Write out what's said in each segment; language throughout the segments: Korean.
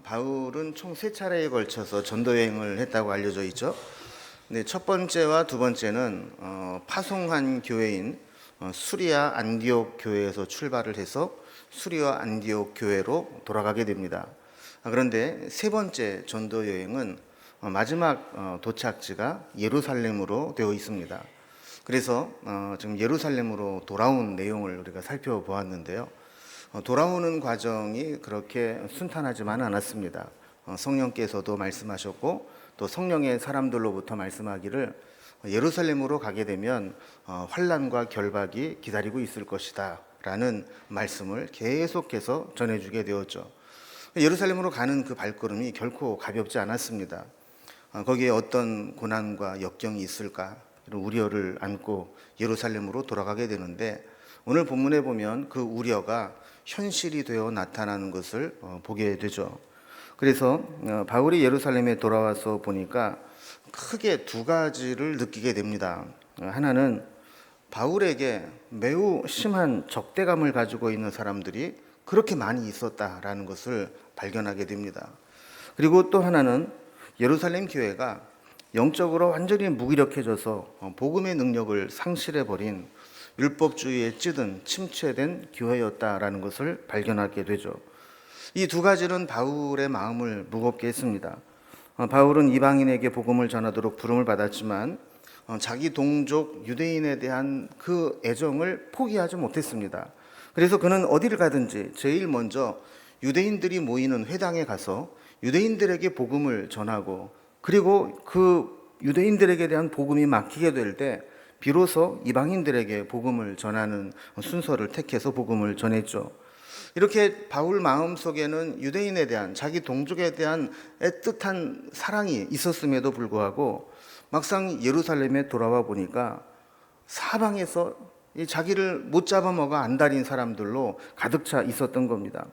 바울은 총 세 차례에 걸쳐서 전도 여행을 했다고 알려져 있죠. 근데 첫 번째와 두 번째는 파송한 교회인 수리아 안디옥 교회에서 출발을 해서 수리아 안디옥 교회로 돌아가게 됩니다. 그런데 세 번째 전도 여행은 마지막 도착지가 예루살렘으로 되어 있습니다. 그래서 지금 예루살렘으로 돌아온 내용을 우리가 살펴보았는데요. 돌아오는 과정이 그렇게 순탄하지만 않았습니다. 성령께서도 말씀하셨고 또 성령의 사람들로부터 말씀하기를 예루살렘으로 가게 되면 환난과 결박이 기다리고 있을 것이다 라는 말씀을 계속해서 전해주게 되었죠. 예루살렘으로 가는 그 발걸음이 결코 가볍지 않았습니다. 거기에 어떤 고난과 역경이 있을까 이런 우려를 안고 예루살렘으로 돌아가게 되는데, 오늘 본문에 보면 그 우려가 현실이 되어 나타나는 것을 보게 되죠. 그래서 바울이 예루살렘에 돌아와서 보니까 크게 두 가지를 느끼게 됩니다. 하나는 바울에게 매우 심한 적대감을 가지고 있는 사람들이 그렇게 많이 있었다라는 것을 발견하게 됩니다. 그리고 또 하나는 예루살렘 교회가 영적으로 완전히 무기력해져서 복음의 능력을 상실해버린 율법주의에 찌든 침체된 교회였다라는 것을 발견하게 되죠. 이 두 가지는 바울의 마음을 무겁게 했습니다. 바울은 이방인에게 복음을 전하도록 부름을 받았지만 자기 동족 유대인에 대한 그 애정을 포기하지 못했습니다. 그래서 그는 어디를 가든지 제일 먼저 유대인들이 모이는 회당에 가서 유대인들에게 복음을 전하고, 그리고 그 유대인들에게 대한 복음이 막히게 될 때 비로소 이방인들에게 복음을 전하는 순서를 택해서 복음을 전했죠. 이렇게 바울 마음속에는 유대인에 대한, 자기 동족에 대한 애틋한 사랑이 있었음에도 불구하고 막상 예루살렘에 돌아와 보니까 사방에서 자기를 못 잡아먹어 안달인 사람들로 가득 차 있었던 겁니다.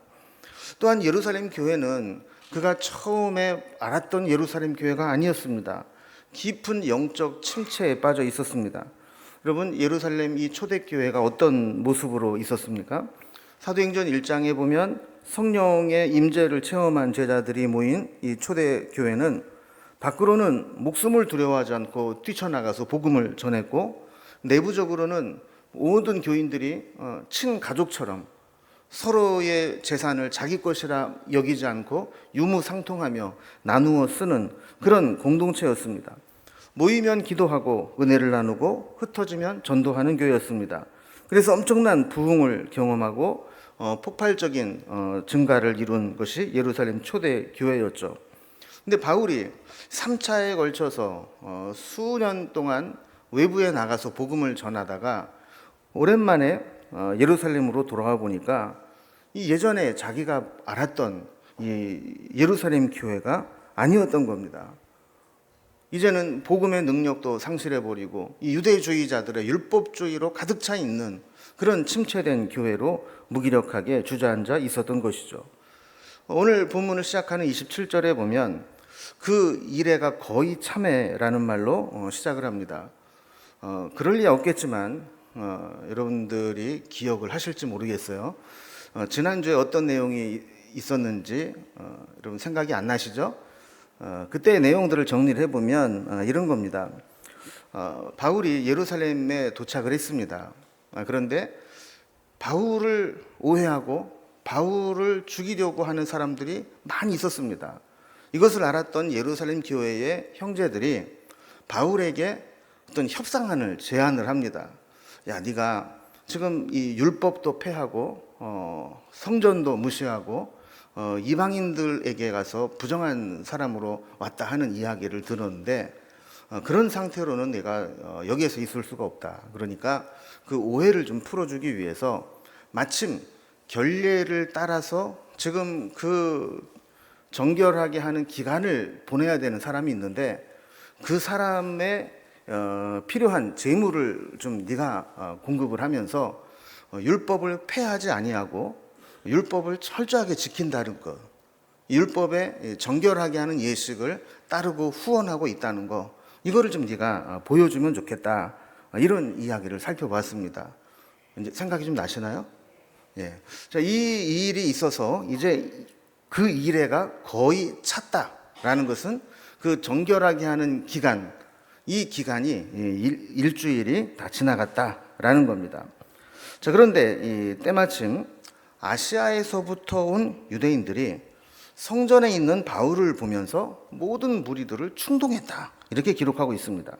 또한 예루살렘 교회는 그가 처음에 알았던 예루살렘 교회가 아니었습니다. 깊은 영적 침체에 빠져 있었습니다. 여러분, 예루살렘 이 초대교회가 어떤 모습으로 있었습니까? 사도행전 1장에 보면 성령의 임재를 체험한 제자들이 모인 이 초대교회는 밖으로는 목숨을 두려워하지 않고 뛰쳐나가서 복음을 전했고, 내부적으로는 모든 교인들이 친가족처럼 서로의 재산을 자기 것이라 여기지 않고 유무상통하며 나누어 쓰는 그런 공동체였습니다. 모이면 기도하고 은혜를 나누고 흩어지면 전도하는 교회였습니다. 그래서 엄청난 부흥을 경험하고 폭발적인 증가를 이룬 것이 예루살렘 초대 교회였죠. 근데 바울이 3차에 걸쳐서 수년 동안 외부에 나가서 복음을 전하다가 오랜만에 예루살렘으로 돌아와 보니까 이 예전에 자기가 알았던 이 예루살렘 교회가 아니었던 겁니다. 이제는 복음의 능력도 상실해버리고 이 유대주의자들의 율법주의로 가득 차 있는 그런 침체된 교회로 무기력하게 주저앉아 있었던 것이죠. 오늘 본문을 시작하는 27절에 보면 그 이래가 거의 참회라는 말로 시작을 합니다. 그럴 리 없겠지만 여러분들이 기억을 하실지 모르겠어요. 지난주에 어떤 내용이 있었는지 여러분 생각이 안 나시죠? 그때의 내용들을 정리를 해보면 이런 겁니다. 바울이 예루살렘에 도착을 했습니다. 그런데 바울을 오해하고 바울을 죽이려고 하는 사람들이 많이 있었습니다. 이것을 알았던 예루살렘 교회의 형제들이 바울에게 어떤 협상안을 제안을 합니다. 야, 네가 지금 이 율법도 폐하고 성전도 무시하고 이방인들에게 가서 부정한 사람으로 왔다 하는 이야기를 들었는데 그런 상태로는 내가 여기에서 있을 수가 없다. 그러니까 그 오해를 좀 풀어주기 위해서 마침 결례를 따라서 지금 그 정결하게 하는 기간을 보내야 되는 사람이 있는데 그 사람의 필요한 재물을 좀 네가 공급을 하면서 율법을 폐하지 아니하고 율법을 철저하게 지킨다는 것, 율법에 정결하게 하는 예식을 따르고 후원하고 있다는 거, 이거를 좀 네가 보여주면 좋겠다. 이런 이야기를 살펴봤습니다. 이제 생각이 좀 나시나요? 예. 자, 이 일이 있어서 이제 그 이래가 거의 찼다라는 것은 그 정결하게 하는 기간, 이 기간이 일주일이 다 지나갔다라는 겁니다. 자, 그런데 때마침 아시아에서부터 온 유대인들이 성전에 있는 바울을 보면서 모든 무리들을 충동했다, 이렇게 기록하고 있습니다.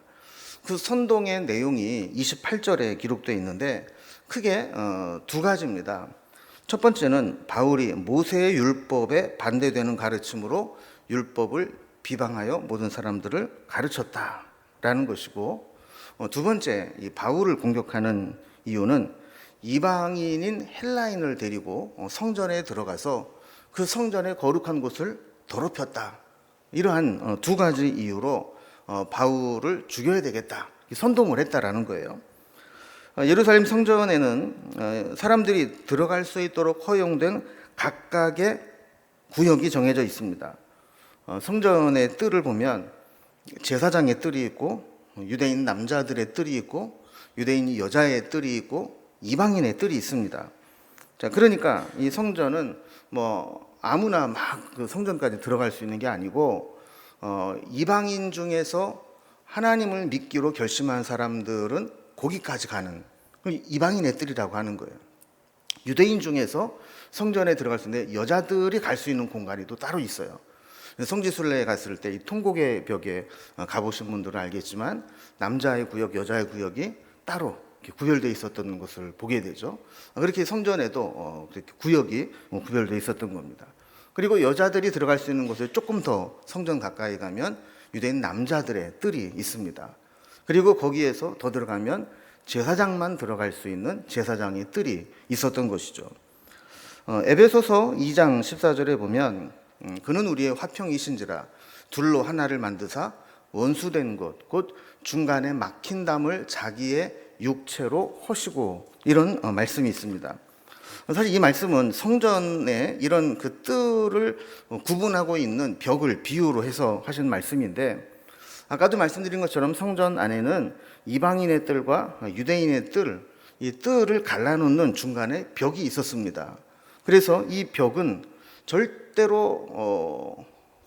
그 선동의 내용이 28절에 기록되어 있는데 크게 두 가지입니다. 첫 번째는 바울이 모세의 율법에 반대되는 가르침으로 율법을 비방하여 모든 사람들을 가르쳤다라는 것이고, 두 번째, 이 바울을 공격하는 이유는 이방인인 헬라인을 데리고 성전에 들어가서 그 성전의 거룩한 곳을 더럽혔다, 이러한 두 가지 이유로 바울을 죽여야 되겠다, 선동을 했다라는 거예요. 예루살렘 성전에는 사람들이 들어갈 수 있도록 허용된 각각의 구역이 정해져 있습니다. 성전의 뜰을 보면 제사장의 뜰이 있고, 유대인 남자들의 뜰이 있고, 유대인 여자의 뜰이 있고, 이방인의 뜰이 있습니다. 자, 그러니까 이 성전은 뭐 아무나 막 그 성전까지 들어갈 수 있는 게 아니고, 이방인 중에서 하나님을 믿기로 결심한 사람들은 거기까지 가는, 이방인의 뜰이라고 하는 거예요. 유대인 중에서 성전에 들어갈 수 있는데 여자들이 갈 수 있는 공간이 또 따로 있어요. 성지순례에 갔을 때 이 통곡의 벽에 가보신 분들은 알겠지만 남자의 구역, 여자의 구역이 따로 구별되어 있었던 것을 보게 되죠. 그렇게 성전에도 그렇게 구역이 구별되어 있었던 겁니다. 그리고 여자들이 들어갈 수 있는 곳에 조금 더 성전 가까이 가면 유대인 남자들의 뜰이 있습니다. 그리고 거기에서 더 들어가면 제사장만 들어갈 수 있는 제사장의 뜰이 있었던 것이죠. 에베소서 2장 14절에 보면 그는 우리의 화평이신지라 둘로 하나를 만드사 원수된 것 곧 중간에 막힌 담을 자기의 육체로 허시고, 이런 말씀이 있습니다. 사실 이 말씀은 성전에 이런 그 뜰을 구분하고 있는 벽을 비유로 해서 하신 말씀인데, 아까도 말씀드린 것처럼 성전 안에는 이방인의 뜰과 유대인의 뜰, 이 뜰을 갈라놓는 중간에 벽이 있었습니다. 그래서 이 벽은 절대로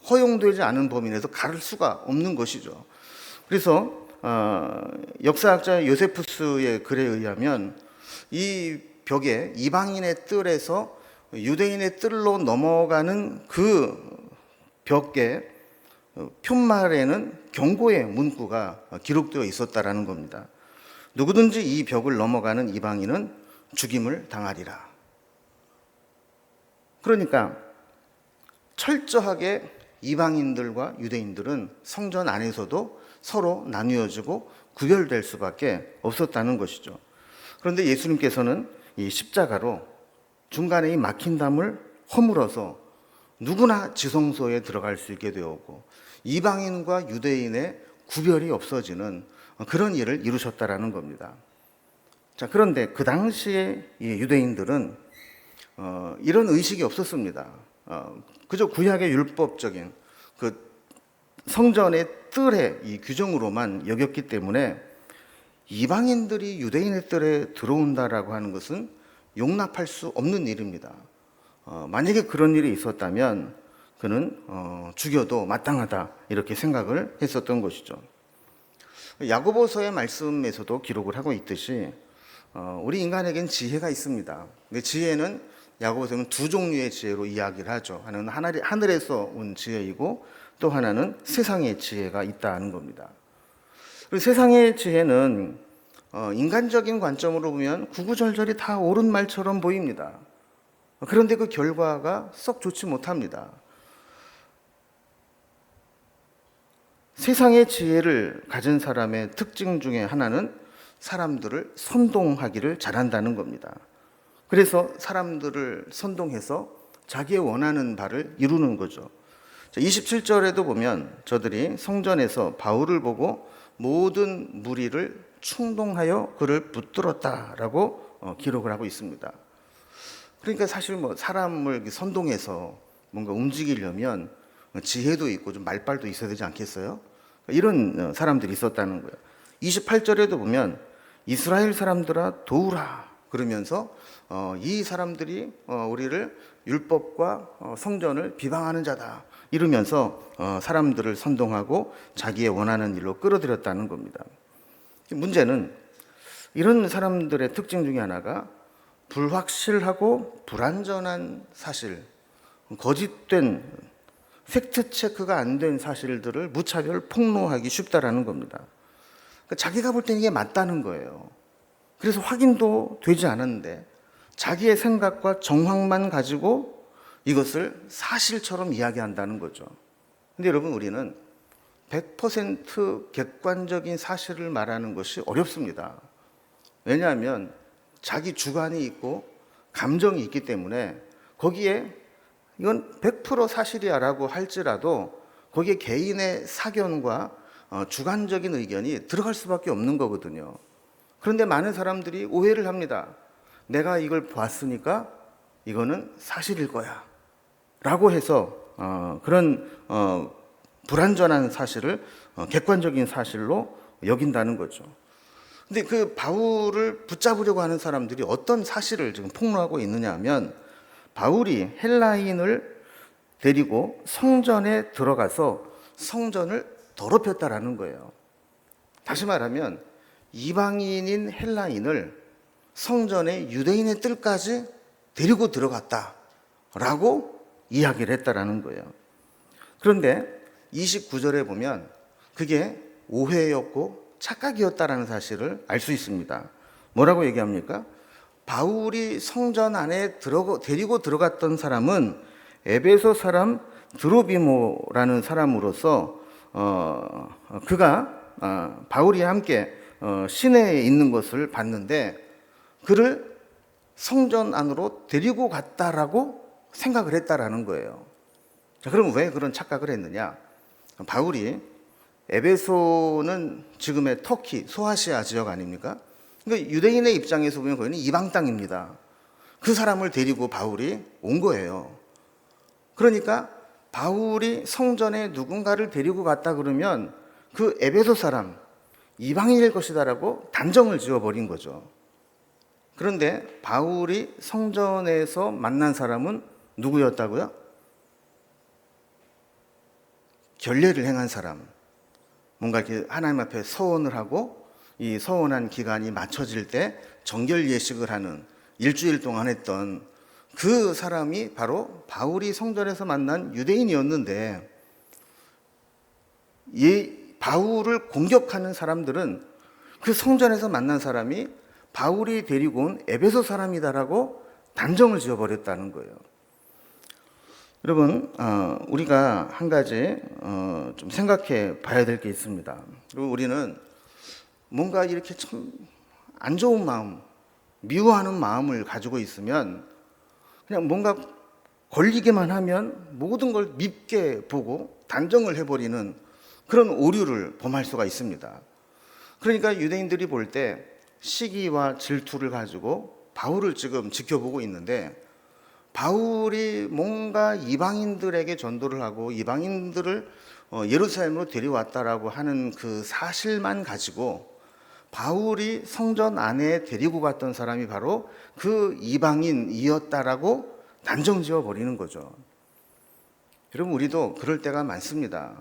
허용되지 않은 범위 내에서 가를 수가 없는 것이죠. 그래서 역사학자 요세푸스의 글에 의하면 이 벽에 이방인의 뜰에서 유대인의 뜰로 넘어가는 그 벽에 푯말에는 경고의 문구가 기록되어 있었다라는 겁니다. 누구든지 이 벽을 넘어가는 이방인은 죽임을 당하리라. 그러니까 철저하게 이방인들과 유대인들은 성전 안에서도 서로 나뉘어지고 구별될 수밖에 없었다는 것이죠. 그런데 예수님께서는 이 십자가로 중간에 이 막힌 담을 허물어서 누구나 지성소에 들어갈 수 있게 되었고, 이방인과 유대인의 구별이 없어지는 그런 일을 이루셨다라는 겁니다. 자, 그런데 그 당시에 이 유대인들은 이런 의식이 없었습니다. 그저 구약의 율법적인 그 성전의 뜰의 이 규정으로만 여겼기 때문에 이방인들이 유대인의 뜰에 들어온다라고 하는 것은 용납할 수 없는 일입니다. 만약에 그런 일이 있었다면 그는 죽여도 마땅하다, 이렇게 생각을 했었던 것이죠. 야고보서의 말씀에서도 기록을 하고 있듯이 우리 인간에겐 지혜가 있습니다. 근데 지혜는 야고보서는 두 종류의 지혜로 이야기를 하죠. 하나는 하늘에서 온 지혜이고 또 하나는 세상의 지혜가 있다는 겁니다. 그리고 세상의 지혜는 인간적인 관점으로 보면 구구절절이 다 옳은 말처럼 보입니다. 그런데 그 결과가 썩 좋지 못합니다. 세상의 지혜를 가진 사람의 특징 중에 하나는 사람들을 선동하기를 잘한다는 겁니다. 그래서 사람들을 선동해서 자기의 원하는 바를 이루는 거죠. 27절에도 보면 저들이 성전에서 바울을 보고 모든 무리를 충동하여 그를 붙들었다라고 기록을 하고 있습니다. 그러니까 사실 뭐 사람을 선동해서 뭔가 움직이려면 지혜도 있고 좀 말빨도 있어야 되지 않겠어요? 이런 사람들이 있었다는 거예요. 28절에도 보면 이스라엘 사람들아 도우라, 그러면서 이 사람들이 우리를 율법과 성전을 비방하는 자다 이러면서 사람들을 선동하고 자기의 원하는 일로 끌어들였다는 겁니다. 문제는 이런 사람들의 특징 중에 하나가 불확실하고 불완전한 사실, 거짓된 팩트 체크가 안 된 사실들을 무차별 폭로하기 쉽다라는 겁니다. 그러니까 자기가 볼 때는 이게 맞다는 거예요. 그래서 확인도 되지 않았는데 자기의 생각과 정황만 가지고 이것을 사실처럼 이야기한다는 거죠. 근데 여러분, 우리는 100% 객관적인 사실을 말하는 것이 어렵습니다. 왜냐하면 자기 주관이 있고 감정이 있기 때문에 거기에 이건 100% 사실이야 라고 할지라도 거기에 개인의 사견과 주관적인 의견이 들어갈 수밖에 없는 거거든요. 그런데 많은 사람들이 오해를 합니다. 내가 이걸 보았으니까 이거는 사실일 거야 라고 해서 그런 불완전한 사실을 객관적인 사실로 여긴다는 거죠. 근데 그 바울을 붙잡으려고 하는 사람들이 어떤 사실을 지금 폭로하고 있느냐 하면, 바울이 헬라인을 데리고 성전에 들어가서 성전을 더럽혔다라는 거예요. 다시 말하면 이방인인 헬라인을 성전에 유대인의 뜰까지 데리고 들어갔다라고 이야기를 했다라는 거예요. 그런데 29절에 보면 그게 오해였고 착각이었다라는 사실을 알 수 있습니다. 뭐라고 얘기합니까? 바울이 성전 안에 데리고 들어갔던 사람은 에베소 사람 드로비모라는 사람으로서 그가 바울이 함께 시내에 있는 것을 봤는데 그를 성전 안으로 데리고 갔다라고 생각을 했다라는 거예요. 자, 그럼 왜 그런 착각을 했느냐? 바울이 에베소는 지금의 터키, 소아시아 지역 아닙니까? 그러니까 유대인의 입장에서 보면 거기는 이방 땅입니다. 그 사람을 데리고 바울이 온 거예요. 그러니까 바울이 성전에 누군가를 데리고 갔다 그러면 그 에베소 사람, 이방인일 것이다라고 단정을 지어버린 거죠. 그런데 바울이 성전에서 만난 사람은 누구였다고요? 결례를 행한 사람. 뭔가 이렇게 하나님 앞에 서원을 하고 이 서원한 기간이 맞춰질 때 정결 예식을 하는 일주일 동안 했던 그 사람이 바로 바울이 성전에서 만난 유대인이었는데, 이 바울을 공격하는 사람들은 그 성전에서 만난 사람이 바울이 데리고 온 에베소 사람이다라고 단정을 지어버렸다는 거예요. 여러분, 우리가 한 가지 좀 생각해 봐야 될 게 있습니다. 그리고 우리는 뭔가 이렇게 참 안 좋은 마음, 미워하는 마음을 가지고 있으면 그냥 뭔가 걸리기만 하면 모든 걸 밉게 보고 단정을 해버리는 그런 오류를 범할 수가 있습니다. 그러니까 유대인들이 볼 때 시기와 질투를 가지고 바울을 지금 지켜보고 있는데, 바울이 뭔가 이방인들에게 전도를 하고 이방인들을 예루살렘으로 데려왔다라고 하는 그 사실만 가지고 바울이 성전 안에 데리고 갔던 사람이 바로 그 이방인이었다라고 단정지어 버리는 거죠. 여러분, 우리도 그럴 때가 많습니다.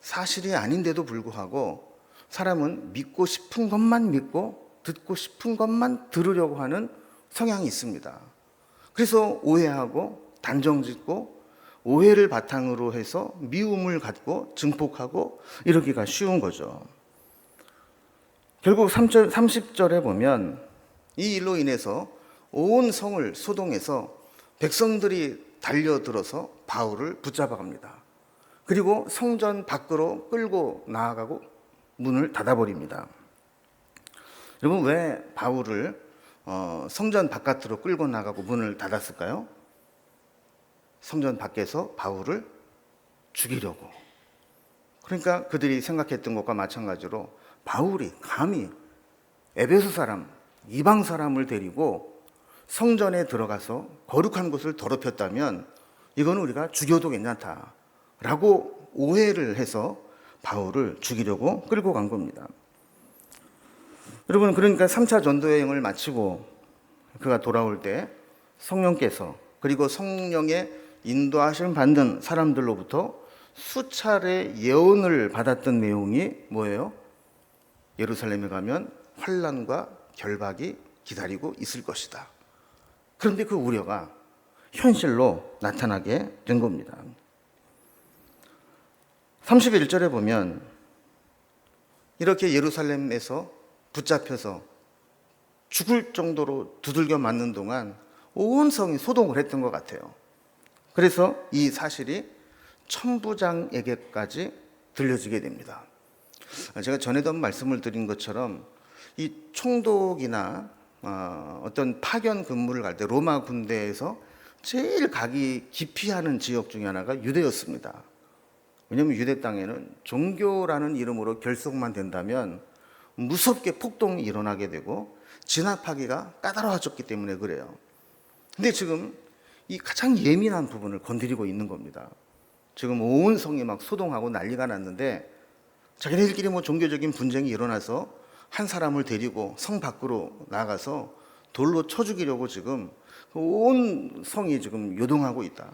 사실이 아닌데도 불구하고 사람은 믿고 싶은 것만 믿고 듣고 싶은 것만 들으려고 하는 성향이 있습니다. 그래서 오해하고 단정짓고 오해를 바탕으로 해서 미움을 갖고 증폭하고 이러기가 쉬운 거죠. 결국 30절에 보면 이 일로 인해서 온 성을 소동해서 백성들이 달려들어서 바울을 붙잡아갑니다. 그리고 성전 밖으로 끌고 나아가고 문을 닫아버립니다. 여러분, 왜 바울을 성전 바깥으로 끌고 나가고 문을 닫았을까요? 성전 밖에서 바울을 죽이려고. 그러니까 그들이 생각했던 것과 마찬가지로 바울이 감히 에베소 사람, 이방 사람을 데리고 성전에 들어가서 거룩한 곳을 더럽혔다면 이거는 우리가 죽여도 괜찮다라고 오해를 해서 바울을 죽이려고 끌고 간 겁니다. 여러분, 그러니까 3차 전도 여행을 마치고 그가 돌아올 때 성령께서 그리고 성령의 인도하심을 받는 사람들로부터 수차례 예언을 받았던 내용이 뭐예요? 예루살렘에 가면 환난과 결박이 기다리고 있을 것이다. 그런데 그 우려가 현실로 나타나게 된 겁니다. 31절에 보면 이렇게 예루살렘에서 붙잡혀서 죽을 정도로 두들겨 맞는 동안 온 성이 소동을 했던 것 같아요. 그래서 이 사실이 천부장에게까지 들려지게 됩니다. 제가 전에도 말씀을 드린 것처럼 이 총독이나 어떤 파견 근무를 갈 때 로마 군대에서 제일 가기 기피하는 지역 중에 하나가 유대였습니다. 왜냐하면 유대 땅에는 종교라는 이름으로 결속만 된다면 무섭게 폭동이 일어나게 되고 진압하기가 까다로워졌기 때문에 그래요. 근데 지금 이 가장 예민한 부분을 건드리고 있는 겁니다. 지금 온 성이 막 소동하고 난리가 났는데 자기네들끼리 뭐 종교적인 분쟁이 일어나서 한 사람을 데리고 성 밖으로 나가서 돌로 쳐 죽이려고 지금 온 성이 지금 요동하고 있다.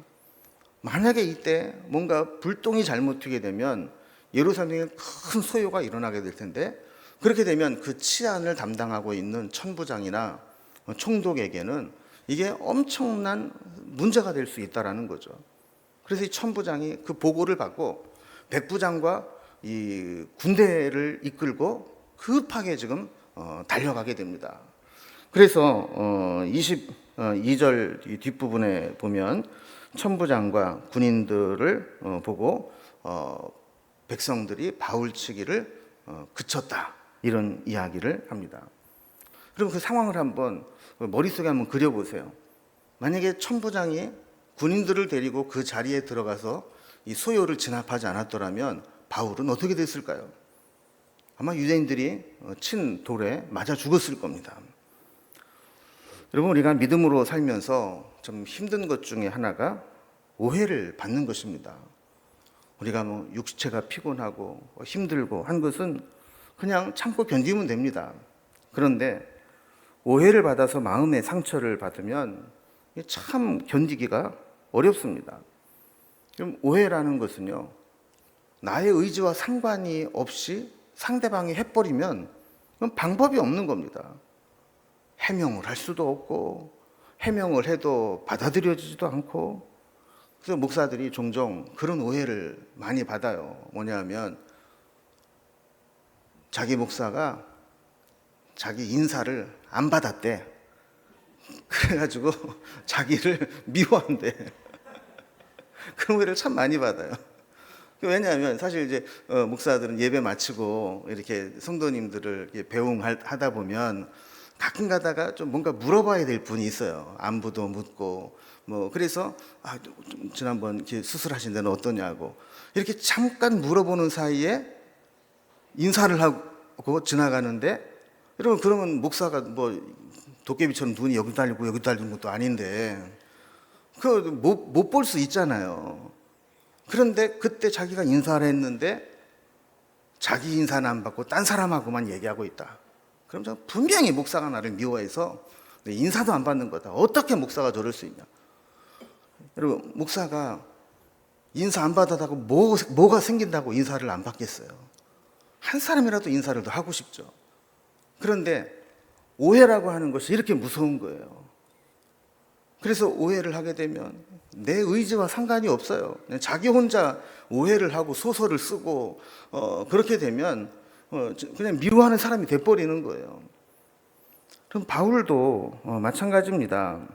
만약에 이때 뭔가 불똥이 잘못 튀게 되면 예루살렘에 큰 소요가 일어나게 될 텐데 그렇게 되면 그 치안을 담당하고 있는 천부장이나 총독에게는 이게 엄청난 문제가 될 수 있다라는 거죠. 그래서 이 천부장이 그 보고를 받고 백부장과 이 군대를 이끌고 급하게 지금 달려가게 됩니다. 그래서 22절 뒷부분에 보면 천부장과 군인들을 보고 백성들이 바울치기를 그쳤다 이런 이야기를 합니다. 그럼 그 상황을 한번 머릿속에 한번 그려보세요. 만약에 천부장이 군인들을 데리고 그 자리에 들어가서 이 소요를 진압하지 않았더라면 바울은 어떻게 됐을까요? 아마 유대인들이 친 돌에 맞아 죽었을 겁니다. 여러분, 우리가 믿음으로 살면서 좀 힘든 것 중에 하나가 오해를 받는 것입니다. 우리가 뭐 육체가 피곤하고 힘들고 한 것은 그냥 참고 견디면 됩니다. 그런데 오해를 받아서 마음의 상처를 받으면 참 견디기가 어렵습니다. 그럼 오해라는 것은요, 나의 의지와 상관이 없이 상대방이 해버리면 그건 방법이 없는 겁니다. 해명을 할 수도 없고 해명을 해도 받아들여지지도 않고. 그래서 목사들이 종종 그런 오해를 많이 받아요. 뭐냐면 자기 목사가 자기 인사를 안 받았대. 그래가지고 자기를 미워한대. 그런 오해를 참 많이 받아요. 왜냐하면 사실 이제 목사들은 예배 마치고 이렇게 성도님들을 이렇게 배웅하다 보면 가끔 가다가 좀 뭔가 물어봐야 될 분이 있어요. 안부도 묻고 뭐 그래서 좀 지난번 이렇게 수술하신 데는 어떠냐고 이렇게 잠깐 물어보는 사이에 인사를 하고 지나가는데 여러분 그러면 목사가 뭐 도깨비처럼 눈이 여기 달리고 여기 달리는 것도 아닌데 그 못 볼 수 있잖아요. 그런데 그때 자기가 인사를 했는데 자기 인사는 안 받고 딴 사람하고만 얘기하고 있다. 그럼 저 분명히 목사가 나를 미워해서 인사도 안 받는 거다. 어떻게 목사가 저럴 수 있냐. 여러분 목사가 인사 안 받아다고 뭐가 생긴다고 인사를 안 받겠어요. 한 사람이라도 인사를 더 하고 싶죠. 그런데 오해라고 하는 것이 이렇게 무서운 거예요. 그래서 오해를 하게 되면 내 의지와 상관이 없어요. 그냥 자기 혼자 오해를 하고 소설을 쓰고 그렇게 되면 그냥 미워하는 사람이 돼버리는 거예요. 그럼 바울도 마찬가지입니다.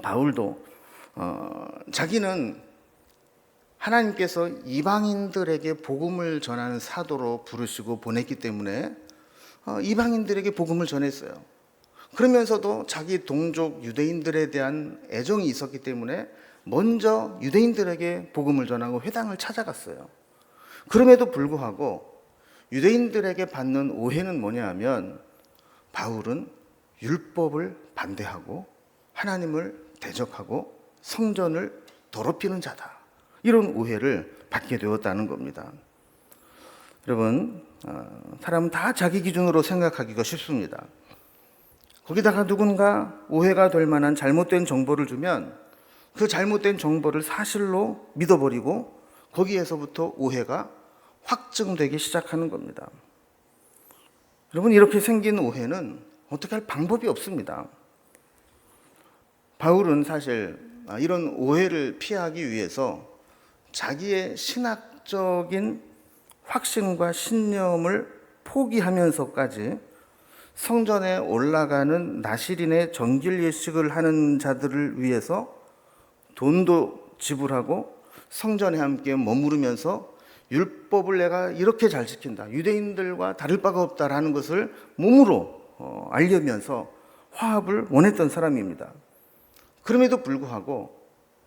바울도 자기는 하나님께서 이방인들에게 복음을 전하는 사도로 부르시고 보냈기 때문에 이방인들에게 복음을 전했어요. 그러면서도 자기 동족 유대인들에 대한 애정이 있었기 때문에 먼저 유대인들에게 복음을 전하고 회당을 찾아갔어요. 그럼에도 불구하고 유대인들에게 받는 오해는 뭐냐 하면 바울은 율법을 반대하고 하나님을 대적하고 성전을 더럽히는 자다. 이런 오해를 받게 되었다는 겁니다. 여러분, 사람은 다 자기 기준으로 생각하기가 쉽습니다. 거기다가 누군가 오해가 될 만한 잘못된 정보를 주면 그 잘못된 정보를 사실로 믿어버리고 거기에서부터 오해가 확증되기 시작하는 겁니다. 여러분, 이렇게 생긴 오해는 어떻게 할 방법이 없습니다. 바울은 사실 이런 오해를 피하기 위해서 자기의 신학적인 확신과 신념을 포기하면서까지 성전에 올라가는 나시린의 정길 예식을 하는 자들을 위해서 돈도 지불하고 성전에 함께 머무르면서 율법을 내가 이렇게 잘 지킨다, 유대인들과 다를 바가 없다라는 것을 몸으로 알려면서 화합을 원했던 사람입니다. 그럼에도 불구하고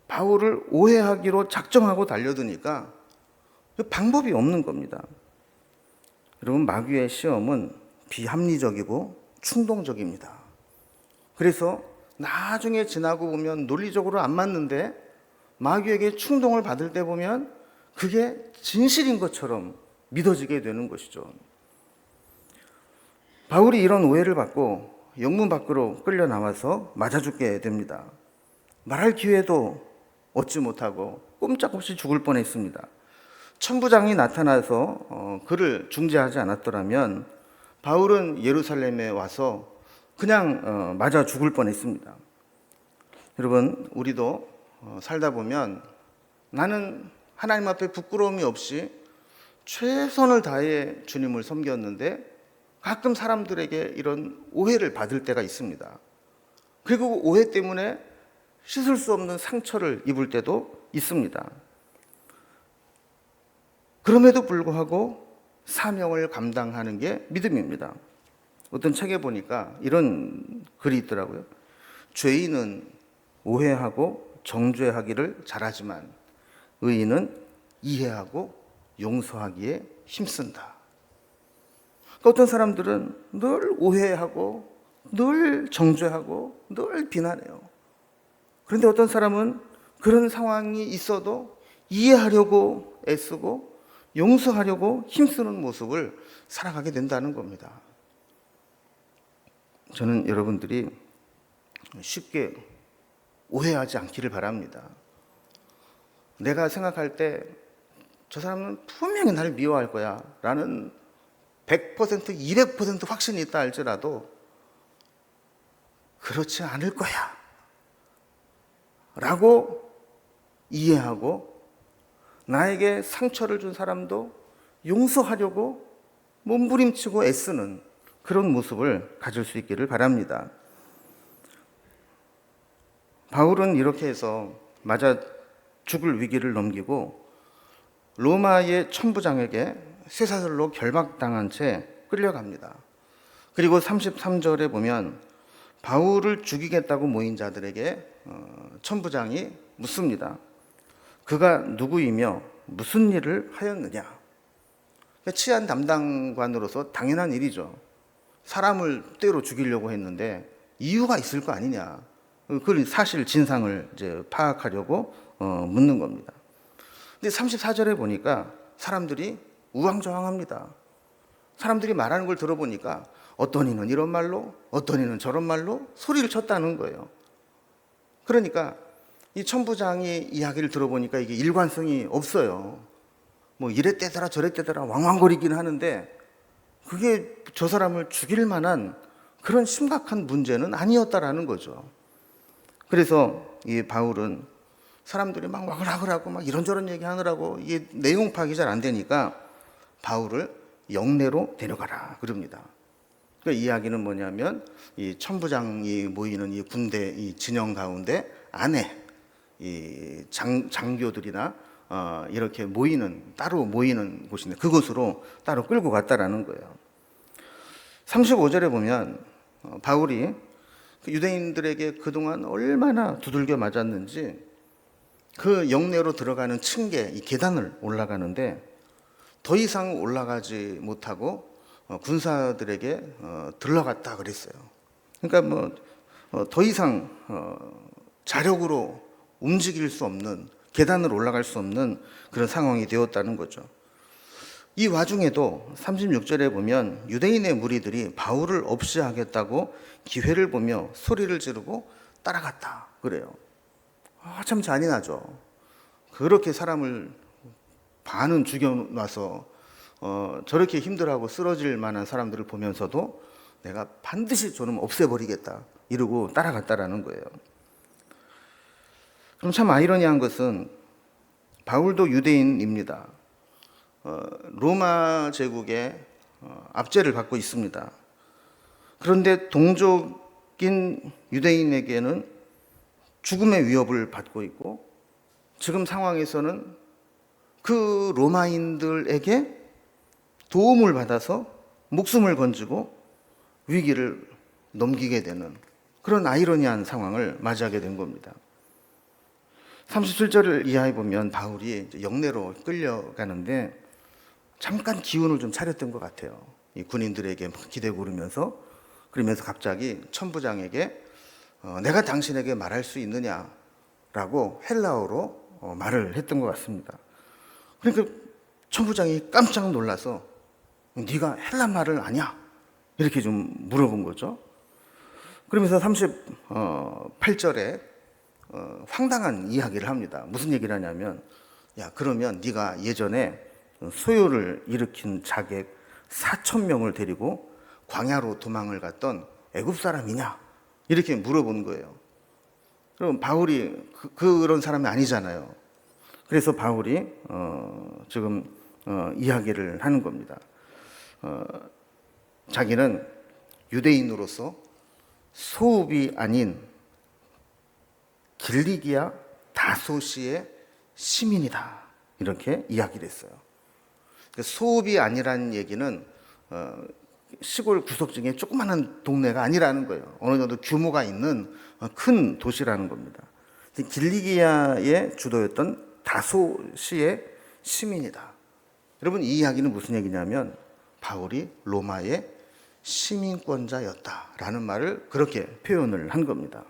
바울을 오해하기로 작정하고 달려드니까 방법이 없는 겁니다. 여러분, 마귀의 시험은 비합리적이고 충동적입니다. 그래서 나중에 지나고 보면 논리적으로 안 맞는데 마귀에게 충동을 받을 때 보면 그게 진실인 것처럼 믿어지게 되는 것이죠. 바울이 이런 오해를 받고 영문 밖으로 끌려 나와서 맞아 죽게 됩니다. 말할 기회도 얻지 못하고 꼼짝없이 죽을 뻔했습니다. 천부장이 나타나서 그를 중재하지 않았더라면 바울은 예루살렘에 와서 그냥 맞아 죽을 뻔했습니다. 여러분, 우리도 살다 보면 나는 하나님 앞에 부끄러움이 없이 최선을 다해 주님을 섬겼는데 가끔 사람들에게 이런 오해를 받을 때가 있습니다. 그리고 오해 때문에 씻을 수 없는 상처를 입을 때도 있습니다. 그럼에도 불구하고 사명을 감당하는 게 믿음입니다. 어떤 책에 보니까 이런 글이 있더라고요. 죄인은 오해하고 정죄하기를 잘하지만 의인은 이해하고 용서하기에 힘쓴다. 그러니까 어떤 사람들은 늘 오해하고 늘 정죄하고 늘 비난해요. 그런데 어떤 사람은 그런 상황이 있어도 이해하려고 애쓰고 용서하려고 힘쓰는 모습을 살아가게 된다는 겁니다. 저는 여러분들이 쉽게 오해하지 않기를 바랍니다. 내가 생각할 때 저 사람은 분명히 나를 미워할 거야 라는 100%, 200% 확신이 있다 할지라도 그렇지 않을 거야 라고 이해하고 나에게 상처를 준 사람도 용서하려고 몸부림치고 애쓰는 그런 모습을 가질 수 있기를 바랍니다. 바울은 이렇게 해서 맞아 죽을 위기를 넘기고 로마의 천부장에게 쇠사슬로 결박당한 채 끌려갑니다. 그리고 33절에 보면 바울을 죽이겠다고 모인 자들에게 천부장이 묻습니다. 그가 누구이며 무슨 일을 하였느냐? 치안 담당관으로서 당연한 일이죠. 사람을 때로 죽이려고 했는데 이유가 있을 거 아니냐? 그 사실 진상을 이제 파악하려고 묻는 겁니다. 근데 34절에 보니까 사람들이 우왕좌왕합니다. 사람들이 말하는 걸 들어보니까 어떤 이는 이런 말로, 어떤 이는 저런 말로 소리를 쳤다는 거예요. 그러니까 이 천부장이 이야기를 들어보니까 이게 일관성이 없어요. 뭐 이랬대더라 저랬대더라 왕왕거리기는 하는데 그게 저 사람을 죽일 만한 그런 심각한 문제는 아니었다라는 거죠. 그래서 이 바울은 사람들이 막 와글와글하고 막 이런저런 얘기하느라고 이게 내용 파악이 잘 안 되니까 바울을 영내로 데려가라 그럽니다. 그러니까 이야기는 뭐냐면 이 천부장이 모이는 이 군대 이 진영 가운데 안에 이 장교들이나 이렇게 따로 모이는 곳인데 그곳으로 따로 끌고 갔다라는 거예요. 35절에 보면 바울이 유대인들에게 그동안 얼마나 두들겨 맞았는지 그 영내로 들어가는 층계, 이 계단을 올라가는데 더 이상 올라가지 못하고 군사들에게 들러갔다 그랬어요. 그러니까 더 이상 자력으로 움직일 수 없는, 계단을 올라갈 수 없는 그런 상황이 되었다는 거죠. 이 와중에도 36절에 보면 유대인의 무리들이 바울을 없이 하겠다고 기회를 보며 소리를 지르고 따라갔다 그래요. 참 잔인하죠. 그렇게 사람을 반은 죽여놔서 저렇게 힘들어하고 쓰러질 만한 사람들을 보면서도 내가 반드시 저놈 없애버리겠다 이러고 따라갔다라는 거예요. 그럼 참 아이러니한 것은 바울도 유대인입니다. 로마 제국의 압제를 받고 있습니다. 그런데 동족인 유대인에게는 죽음의 위협을 받고 있고, 지금 상황에서는 그 로마인들에게 도움을 받아서 목숨을 건지고 위기를 넘기게 되는 그런 아이러니한 상황을 맞이하게 된 겁니다. 37절을 이하해 보면 바울이 영내로 끌려가는데 잠깐 기운을 좀 차렸던 것 같아요. 이 군인들에게 기대고 그러면서 갑자기 천부장에게 내가 당신에게 말할 수 있느냐라고 헬라어로 말을 했던 것 같습니다. 그러니까 천부장이 깜짝 놀라서 네가 헬라 말을 아냐? 이렇게 좀 물어본 거죠. 그러면서 38절에 황당한 이야기를 합니다. 무슨 얘기를 하냐면, 야, 그러면 네가 예전에 소요를 일으킨 자객 4,000명을 데리고 광야로 도망을 갔던 애굽 사람이냐? 이렇게 물어본 거예요. 그럼 바울이 그런 사람이 아니잖아요. 그래서 바울이 지금 이야기를 하는 겁니다. 자기는 유대인으로서 소읍이 아닌 길리기아 다소시의 시민이다 이렇게 이야기를 했어요. 소읍이 아니라는 얘기는 시골 구석 중에 조그마한 동네가 아니라는 거예요. 어느 정도 규모가 있는 큰 도시라는 겁니다. 길리기아의 주도였던 다소시의 시민이다. 여러분, 이 이야기는 무슨 얘기냐면 바울이 로마의 시민권자였다라는 말을 그렇게 표현을 한 겁니다.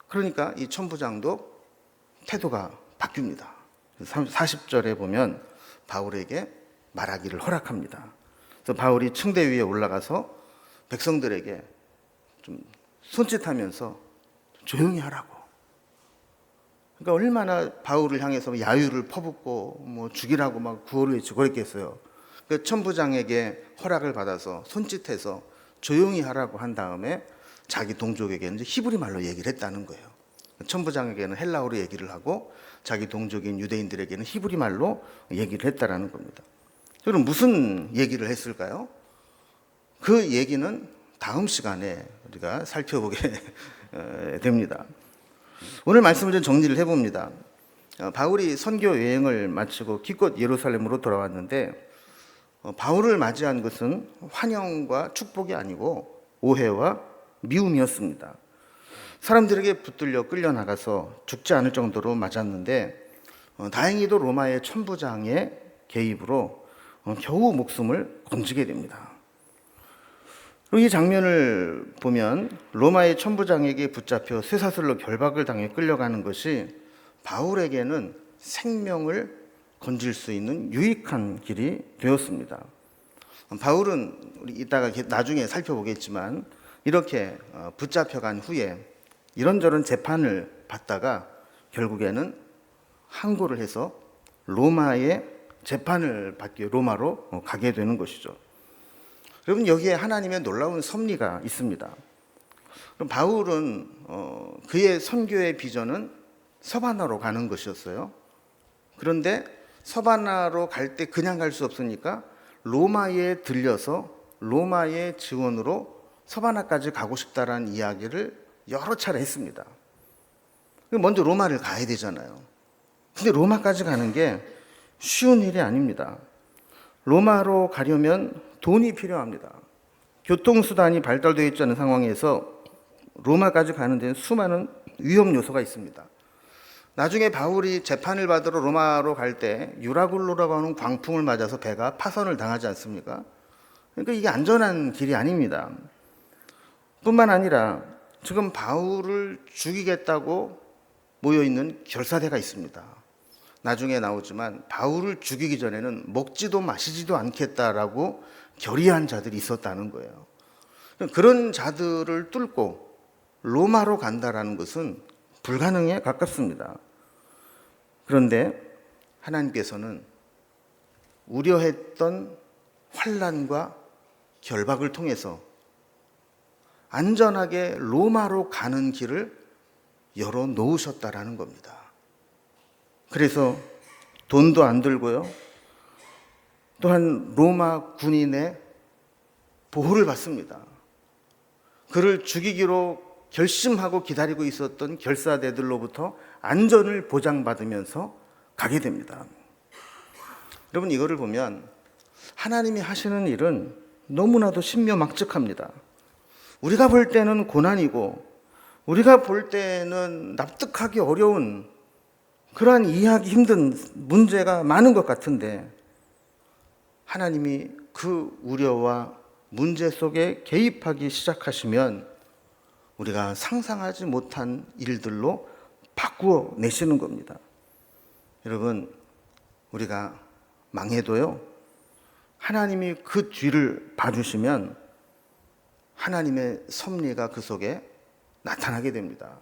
그러니까 이 천부장도 태도가 바뀝니다. 40절에 보면 바울에게 말하기를 허락합니다. 그래서 바울이 층대 위에 올라가서 백성들에게 좀 손짓하면서 조용히 하라고. 그러니까 얼마나 바울을 향해서 야유를 퍼붓고 죽이라고 막 구호를 외치고 그랬겠어요. 그 천부장에게 허락을 받아서 손짓해서 조용히 하라고 한 다음에 자기 동족에게는 히브리 말로 얘기를 했다는 거예요. 천부장에게는 헬라어로 얘기를 하고 자기 동족인 유대인들에게는 히브리 말로 얘기를 했다라는 겁니다. 그럼 무슨 얘기를 했을까요? 그 얘기는 다음 시간에 우리가 살펴보게 됩니다. 오늘 말씀을 좀 정리를 해봅니다. 바울이 선교 여행을 마치고 기껏 예루살렘으로 돌아왔는데 바울을 맞이한 것은 환영과 축복이 아니고 오해와 미움이었습니다. 사람들에게 붙들려 끌려나가서 죽지 않을 정도로 맞았는데 다행히도 로마의 천부장의 개입으로 겨우 목숨을 건지게 됩니다. 이 장면을 보면 로마의 천부장에게 붙잡혀 쇠사슬로 결박을 당해 끌려가는 것이 바울에게는 생명을 건질 수 있는 유익한 길이 되었습니다. 바울은 우리 이따가 나중에 살펴보겠지만 이렇게 붙잡혀간 후에 이런저런 재판을 받다가 결국에는 항고를 해서 로마의 재판을 받기 위해 로마로 가게 되는 것이죠. 여러분, 여기에 하나님의 놀라운 섭리가 있습니다. 그럼 바울은 그의 선교의 비전은 서바나로 가는 것이었어요. 그런데 서바나로 갈 때 그냥 갈 수 없으니까 로마에 들려서 로마의 지원으로 서바나까지 가고 싶다라는 이야기를 여러 차례 했습니다. 먼저 로마를 가야 되잖아요. 근데 로마까지 가는 게 쉬운 일이 아닙니다. 로마로 가려면 돈이 필요합니다. 교통수단이 발달되어 있지 않은 상황에서 로마까지 가는 데는 수많은 위험 요소가 있습니다. 나중에 바울이 재판을 받으러 로마로 갈 때 유라굴로라고 하는 광풍을 맞아서 배가 파선을 당하지 않습니까? 그러니까 이게 안전한 길이 아닙니다. 뿐만 아니라 지금 바울을 죽이겠다고 모여있는 결사대가 있습니다. 나중에 나오지만 바울을 죽이기 전에는 먹지도 마시지도 않겠다라고 결의한 자들이 있었다는 거예요. 그런 자들을 뚫고 로마로 간다라는 것은 불가능에 가깝습니다. 그런데 하나님께서는 우려했던 환난과 결박을 통해서 안전하게 로마로 가는 길을 열어 놓으셨다라는 겁니다. 그래서 돈도 안 들고요. 또한 로마 군인의 보호를 받습니다. 그를 죽이기로 결심하고 기다리고 있었던 결사대들로부터 안전을 보장받으면서 가게 됩니다. 여러분, 이거를 보면 하나님이 하시는 일은 너무나도 신묘막측합니다. 우리가 볼 때는 고난이고 우리가 볼 때는 납득하기 어려운 그러한 이해하기 힘든 문제가 많은 것 같은데 하나님이 그 우려와 문제 속에 개입하기 시작하시면 우리가 상상하지 못한 일들로 바꾸어 내시는 겁니다. 여러분, 우리가 망해도요, 하나님이 그 뒤를 봐주시면 하나님의 섭리가 그 속에 나타나게 됩니다.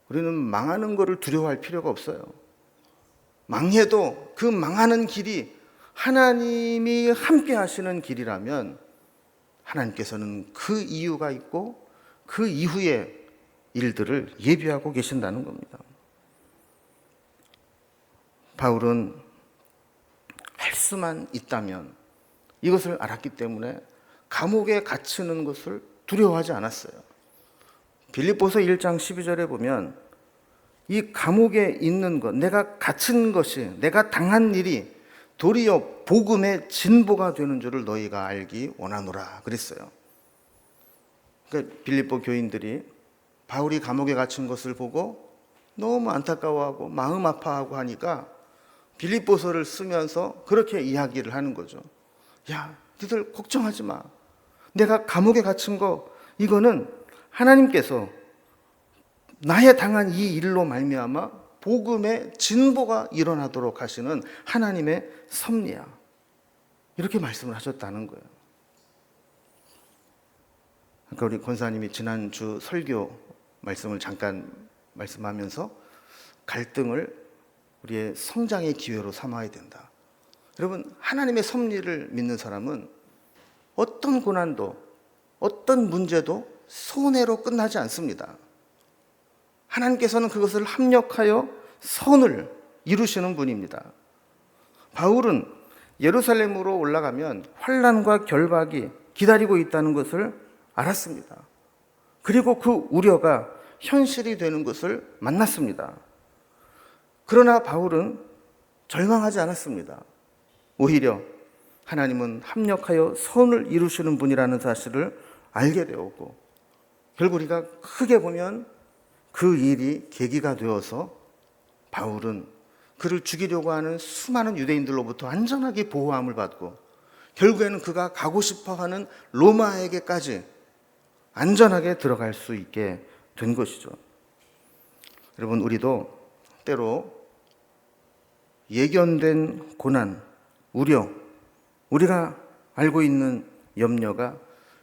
우리는 망하는 것을 두려워할 필요가 없어요. 망해도 그 망하는 길이 하나님이 함께 하시는 길이라면 하나님께서는 그 이유가 있고 그 이후의 일들을 예비하고 계신다는 겁니다. 바울은 할 수만 있다면 이것을 알았기 때문에 감옥에 갇히는 것을 두려워하지 않았어요. 빌립보서 1장 12절에 보면 이 감옥에 있는 것, 내가 갇힌 것이, 내가 당한 일이 도리어 복음의 진보가 되는 줄을 너희가 알기 원하노라 그랬어요. 그러니까 빌립보 교인들이 바울이 감옥에 갇힌 것을 보고 너무 안타까워하고 마음 아파하고 하니까 빌립보서를 쓰면서 그렇게 이야기를 하는 거죠. 야, 니들 걱정하지 마. 내가 감옥에 갇힌 거 이거는 하나님께서 나의 당한 이 일로 말미암아 복음의 진보가 일어나도록 하시는 하나님의 섭리야. 이렇게 말씀을 하셨다는 거예요. 그러니까 우리 권사님이 지난주 설교 말씀을 잠깐 말씀하면서 갈등을 우리의 성장의 기회로 삼아야 된다. 여러분, 하나님의 섭리를 믿는 사람은 어떤 고난도 어떤 문제도 손해로 끝나지 않습니다. 하나님께서는 그것을 합력하여 선을 이루시는 분입니다. 바울은 예루살렘으로 올라가면 환난과 결박이 기다리고 있다는 것을 알았습니다. 그리고 그 우려가 현실이 되는 것을 만났습니다. 그러나 바울은 절망하지 않았습니다. 오히려 하나님은 합력하여 선을 이루시는 분이라는 사실을 알게 되었고, 결국 우리가 크게 보면 그 일이 계기가 되어서 바울은 그를 죽이려고 하는 수많은 유대인들로부터 안전하게 보호함을 받고 결국에는 그가 가고 싶어하는 로마에게까지 안전하게 들어갈 수 있게 된 것이죠. 여러분, 우리도 때로 예견된 고난, 우려, 우리가 알고 있는 염려가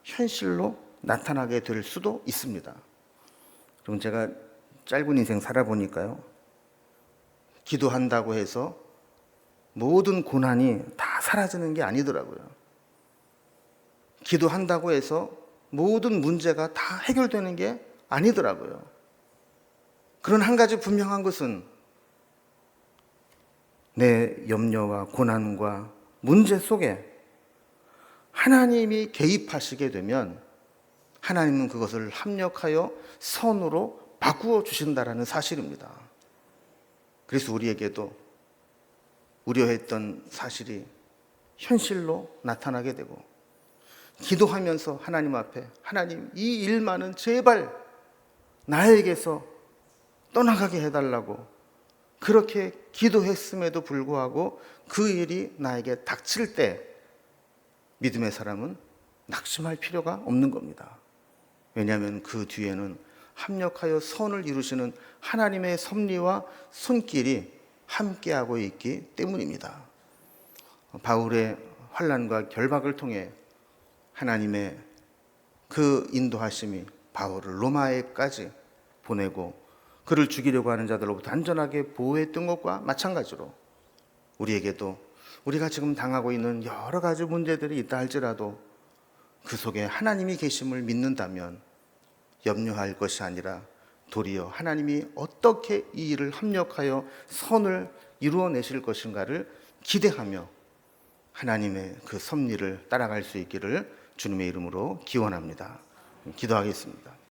현실로 나타나게 될 수도 있습니다. 그럼 제가 짧은 인생 살아보니까요, 기도한다고 해서 모든 고난이 다 사라지는 게 아니더라고요. 기도한다고 해서 모든 문제가 다 해결되는 게 아니더라고요. 그런 한 가지 분명한 것은 내 염려와 고난과 문제 속에 하나님이 개입하시게 되면 하나님은 그것을 합력하여 선으로 바꾸어 주신다라는 사실입니다. 그래서 우리에게도 우려했던 사실이 현실로 나타나게 되고, 기도하면서 하나님 앞에, 하나님, 이 일만은 제발 나에게서 떠나가게 해달라고 그렇게 기도했음에도 불구하고 그 일이 나에게 닥칠 때 믿음의 사람은 낙심할 필요가 없는 겁니다. 왜냐하면 그 뒤에는 합력하여 선을 이루시는 하나님의 섭리와 손길이 함께하고 있기 때문입니다. 바울의 환난과 결박을 통해 하나님의 그 인도하심이 바울을 로마에까지 보내고 그를 죽이려고 하는 자들로부터 안전하게 보호했던 것과 마찬가지로 우리에게도 우리가 지금 당하고 있는 여러 가지 문제들이 있다 할지라도 그 속에 하나님이 계심을 믿는다면 염려할 것이 아니라 도리어 하나님이 어떻게 이 일을 합력하여 선을 이루어내실 것인가를 기대하며 하나님의 그 섭리를 따라갈 수 있기를 주님의 이름으로 기원합니다. 기도하겠습니다.